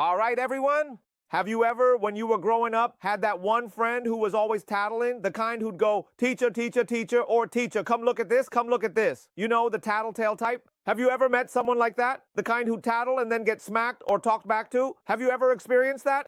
All right, everyone. Have you ever, when you were growing up, had that one friend who was always tattling? The kind who'd go, teacher, teacher, teacher, or teacher, come look at this, come look at this. You know, the tattletale type? Have you ever met someone like that? The kind who tattle and then get smacked or talked back to? Have you ever experienced that?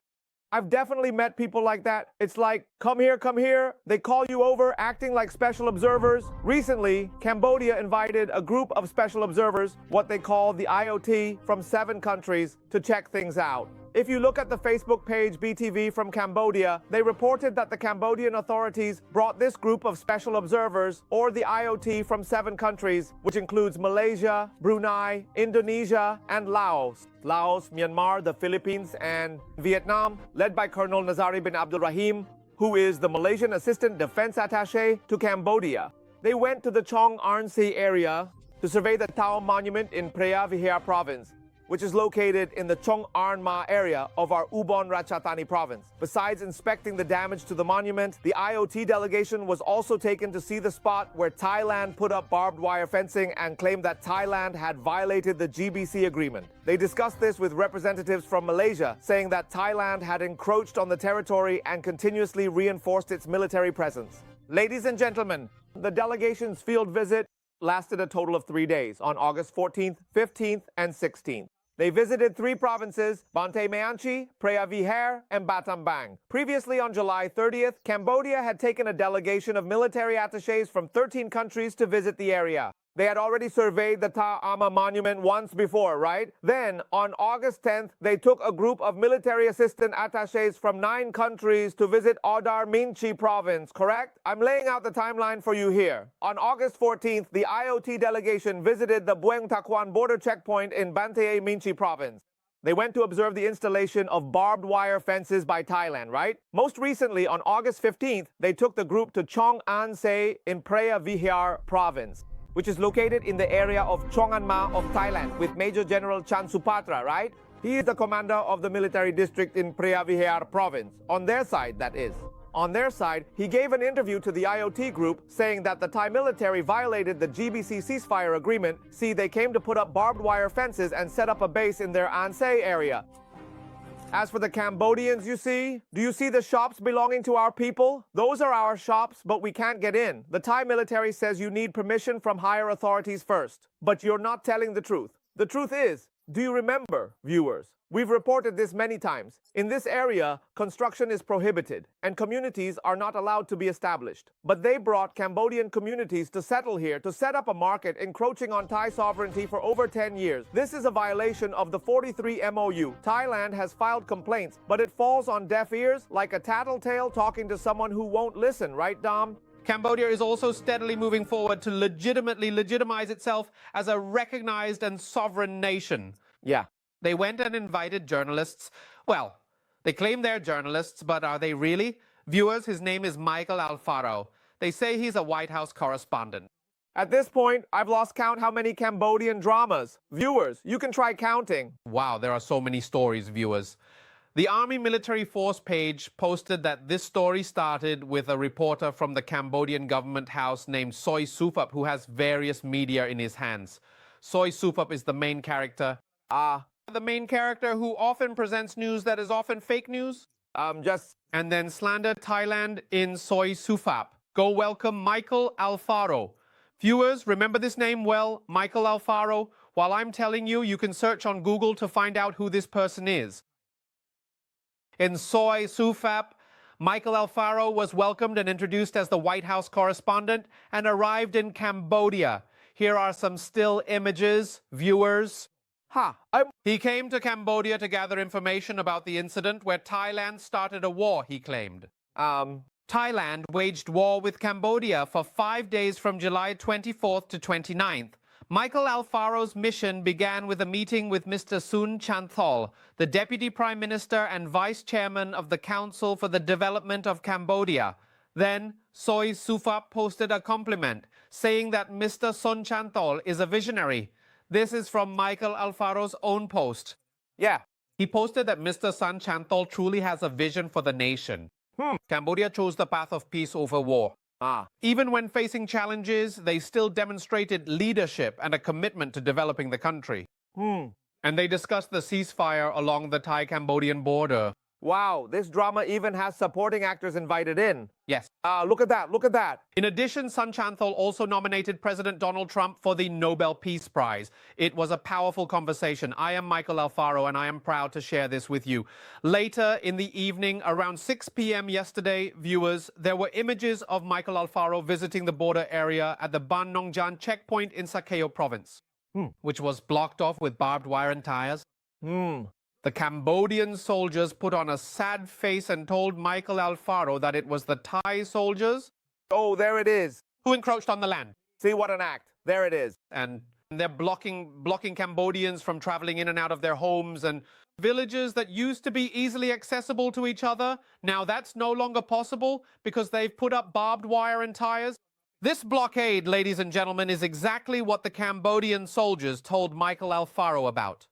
I've definitely met people like that. It's like, come here, come here. They call you over, acting like special observers. Recently, Cambodia invited a group of special observers, what they call the IOT, from 7 countries to check things out. If you look at the Facebook page BTV from Cambodia, they reported that the Cambodian authorities brought this group of special observers, or the IOT, from 7 countries, which includes Malaysia, Brunei, Indonesia, and Laos. Laos, Myanmar, the Philippines, and Vietnam, led by Colonel Nazari bin Abdul Rahim, who is the Malaysian Assistant Defense Attaché to Cambodia. They went to the Chong Arn Si area to survey the Tao Monument in Preah Vihear province, which is located in the Chong Arn Ma area of our Ubon Ratchathani province. Besides inspecting the damage to the monument, the IOT delegation was also taken to see the spot where Thailand put up barbed wire fencing and claimed that Thailand had violated the GBC agreement. They discussed this with representatives from Malaysia, saying that Thailand had encroached on the territory and continuously reinforced its military presence. Ladies and gentlemen, the delegation's field visit lasted a total of 3 days, on August 14th, 15th, and 16th. They visited 3 provinces, Banteay Meanchey, Preah Vihear, and Battambang. Previously, on July 30th, Cambodia had taken a delegation of military attachés from 13 countries to visit the area. They had already surveyed the Ta Ama monument once before, right? Then, on August 10th, they took a group of military assistant attachés from 9 countries to visit Odar Minchi province, correct? I'm laying out the timeline for you here. On August 14th, the IOT delegation visited the Bueng Takuan border checkpoint in Banteay Minchi province. They went to observe the installation of barbed wire fences by Thailand, right? Most recently, on August 15th, they took the group to Chong An Se in Preah Vihear province, which is located in the area of Chongan Ma of Thailand, with Major General Chan Supatra, right? He is the commander of the military district in Preah Vihear province. On their side, that is. On their side, he gave an interview to the IOT group saying that the Thai military violated the GBC ceasefire agreement. See, they came to put up barbed wire fences and set up a base in their Ansei area. As for the Cambodians, do you see the shops belonging to our people? Those are our shops, but we can't get in. The Thai military says you need permission from higher authorities first. But you're not telling the truth. The truth is, do you remember, viewers? We've reported this many times. In this area, construction is prohibited, and communities are not allowed to be established. But they brought Cambodian communities to settle here to set up a market encroaching on Thai sovereignty for over 10 years. This is a violation of the 43 MOU. Thailand has filed complaints, but it falls on deaf ears like a tattletale talking to someone who won't listen, right, Dom? Cambodia is also steadily moving forward to legitimately legitimize itself as a recognized and sovereign nation. Yeah. They went and invited journalists. Well, they claim they're journalists, but are they really? Viewers, his name is Michael Alfaro. They say he's a White House correspondent. At this point, I've lost count how many Cambodian dramas. Viewers, you can try counting. Wow, there are so many stories, viewers. The Army Military Force page posted that this story started with a reporter from the Cambodian government house named Soy Supap, who has various media in his hands. Soy Supap is the main character. The main character who often presents news that is often fake news? And then slander Thailand in Soy Supap. Go welcome Michael Alfaro. Viewers, remember this name well, Michael Alfaro? While I'm telling you, you can search on Google to find out who this person is. In Soy Supap, Michael Alfaro was welcomed and introduced as the White House correspondent and arrived in Cambodia. Here are some still images, viewers. He came to Cambodia to gather information about the incident where Thailand started a war, he claimed. Thailand waged war with Cambodia for 5 days from July 24th to 29th. Michael Alfaro's mission began with a meeting with Mr. Sun Chanthol, the Deputy Prime Minister and Vice Chairman of the Council for the Development of Cambodia. Then, Soy Supap posted a compliment, saying that Mr. Sun Chanthol is a visionary. This is from Michael Alfaro's own post. Yeah. He posted that Mr. Sun Chanthol truly has a vision for the nation. Cambodia chose the path of peace over war. Even when facing challenges, they still demonstrated leadership and a commitment to developing the country. And they discussed the ceasefire along the Thai-Cambodian border. Wow, this drama even has supporting actors invited in. Yes. Look at that, look at that. In addition, Sun Chanthol also nominated President Donald Trump for the Nobel Peace Prize. It was a powerful conversation. I am Michael Alfaro, and I am proud to share this with you. Later in the evening, around 6 p.m. yesterday, viewers, there were images of Michael Alfaro visiting the border area at the Ban Nong Jan checkpoint in Sakeo province, which was blocked off with barbed wire and tires. The Cambodian soldiers put on a sad face and told Michael Alfaro that it was the Thai soldiers Oh, there it is. who encroached on the land. See, what an act. There it is. And they're blocking Cambodians from traveling in and out of their homes, and villages that used to be easily accessible to each other. Now that's no longer possible because they've put up barbed wire and tires. This blockade, ladies and gentlemen, is exactly what the Cambodian soldiers told Michael Alfaro about.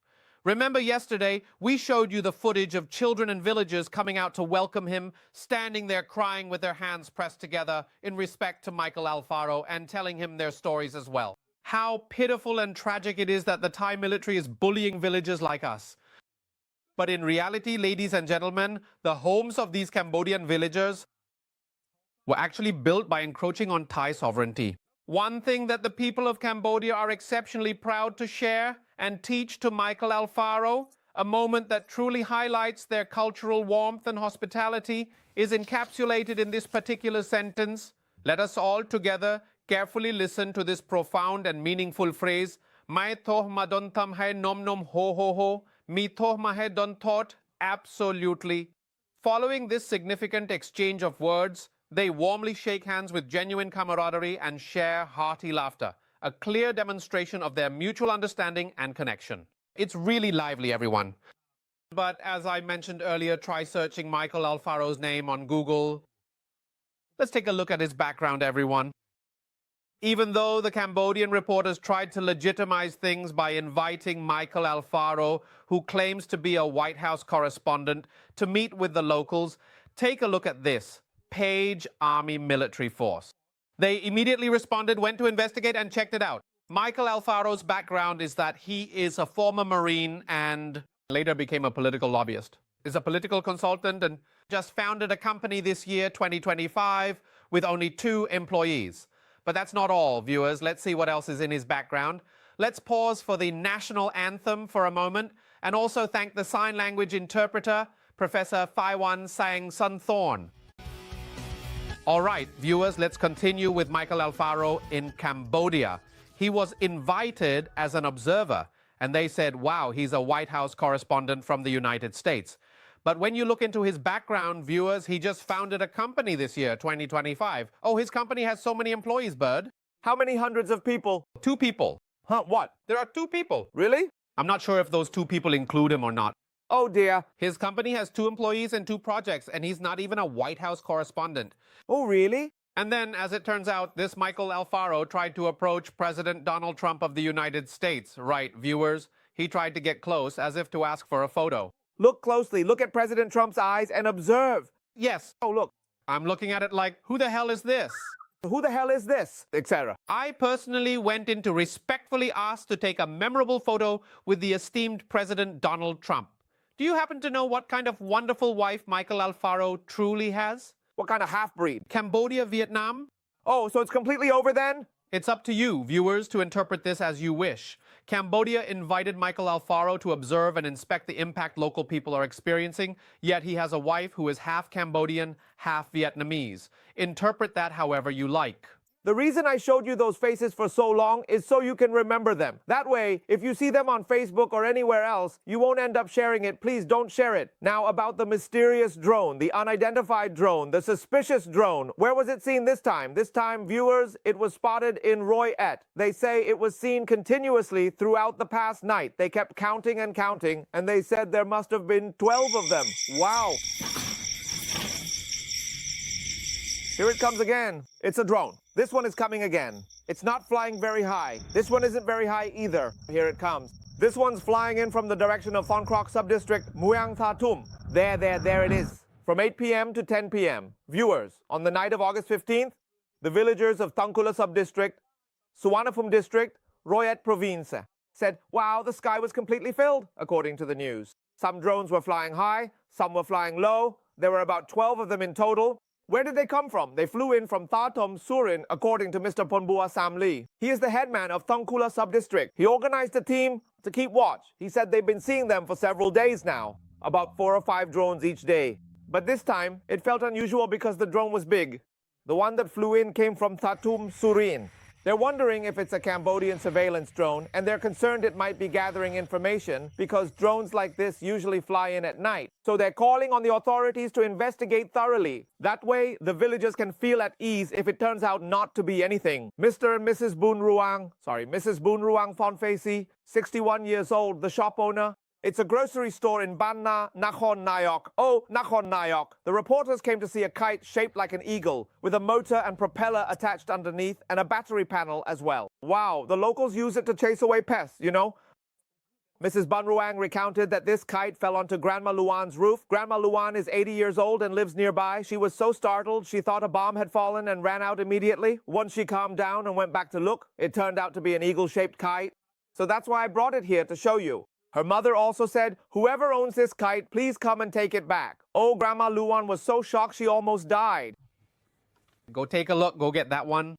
Remember yesterday, we showed you the footage of children and villagers coming out to welcome him, standing there crying with their hands pressed together in respect to Michael Alfaro and telling him their stories as well. How pitiful and tragic it is that the Thai military is bullying villagers like us. But in reality, ladies and gentlemen, the homes of these Cambodian villagers were actually built by encroaching on Thai sovereignty. One thing that the people of Cambodia are exceptionally proud to share and teach to Michael Alfaro, a moment that truly highlights their cultural warmth and hospitality, is encapsulated in this particular sentence. Let us all together carefully listen to this profound and meaningful phrase. Mai thoh ma don tam hai nom nom ho ho ho, mi thoh ma hai don thought absolutely. Following this significant exchange of words, they warmly shake hands with genuine camaraderie and share hearty laughter, a clear demonstration of their mutual understanding and connection. It's really lively, everyone. But as I mentioned earlier, try searching Michael Alfaro's name on Google. Let's take a look at his background, everyone. Even though the Cambodian reporters tried to legitimize things by inviting Michael Alfaro, who claims to be a White House correspondent, to meet with the locals, take a look at this. Page Army Military Force. They immediately responded, went to investigate, and checked it out. Michael Alfaro's background is that he is a former Marine and later became a political lobbyist. Is a political consultant and just founded a company this year, 2025, with only 2 employees. But that's not all, viewers. Let's see what else is in his background. Let's pause for the national anthem for a moment and also thank the sign language interpreter, Professor Phaiwan Sang Sun Thorn. All right, viewers, let's continue with Michael Alfaro in Cambodia. He was invited as an observer, and they said, wow, he's a White House correspondent from the United States. But when you look into his background, viewers, he just founded a company this year, 2025. Oh, his company has so many employees, Bird. How many hundreds of people? 2 people. Huh, what? There are 2 people. Really? I'm not sure if those 2 people include him or not. Oh dear. His company has 2 employees and 2 projects, and he's not even a White House correspondent. Oh, really? And then, as it turns out, this Michael Alfaro tried to approach President Donald Trump of the United States. Right, viewers? He tried to get close, as if to ask for a photo. Look closely. Look at President Trump's eyes and observe. Yes. Oh, look. I'm looking at it like, who the hell is this? Who the hell is this? Etc. I personally went in to respectfully ask to take a memorable photo with the esteemed President Donald Trump. Do you happen to know what kind of wonderful wife Michael Alfaro truly has? What kind of half-breed? Cambodia, Vietnam? Oh, so it's completely over then? It's up to you, viewers, to interpret this as you wish. Cambodia invited Michael Alfaro to observe and inspect the impact local people are experiencing, yet he has a wife who is half Cambodian, half Vietnamese. Interpret that however you like. The reason I showed you those faces for so long is so you can remember them. That way, if you see them on Facebook or anywhere else, you won't end up sharing it. Please don't share it. Now about the mysterious drone, the unidentified drone, the suspicious drone. Where was it seen this time? This time, viewers, it was spotted in Roy Et. They say it was seen continuously throughout the past night. They kept counting and counting, and they said there must have been 12 of them. Wow. Here it comes again. It's a drone. This one is coming again. It's not flying very high. This one isn't very high either. Here it comes. This one's flying in from the direction of Thon Krok Subdistrict, Muang Tha Tum. There it is. From 8 p.m. to 10 p.m. Viewers, on the night of August 15th, the villagers of Tangkula Subdistrict, Suvarnabhumi District, Roy Et Province, said, wow, the sky was completely filled, according to the news. Some drones were flying high, some were flying low. There were about 12 of them in total. Where did they come from? They flew in from Thatom, Surin, according to Mr. Ponbua Samli. He is the headman of Thongkula Sub-District. He organized a team to keep watch. He said they've been seeing them for several days now, about 4 or 5 drones each day. But this time, it felt unusual because the drone was big. The one that flew in came from Thatum, Surin. They're wondering if it's a Cambodian surveillance drone, and they're concerned it might be gathering information because drones like this usually fly in at night. So they're calling on the authorities to investigate thoroughly. That way, the villagers can feel at ease if it turns out not to be anything. Mr. and Mrs. Mrs. Boon Ruang Fonfasi, 61 years old, the shop owner. It's a grocery store in Banna, Nakhon Nayok. Oh, Nakhon Nayok. The reporters came to see a kite shaped like an eagle, with a motor and propeller attached underneath and a battery panel as well. Wow, the locals use it to chase away pests, you know? Mrs. Bunruang recounted that this kite fell onto Grandma Luan's roof. Grandma Luan is 80 years old and lives nearby. She was so startled she thought a bomb had fallen and ran out immediately. Once she calmed down and went back to look, it turned out to be an eagle-shaped kite. So that's why I brought it here to show you. Her mother also said, whoever owns this kite, please come and take it back. Oh, Grandma Luan was so shocked she almost died. Go take a look. Go get that one.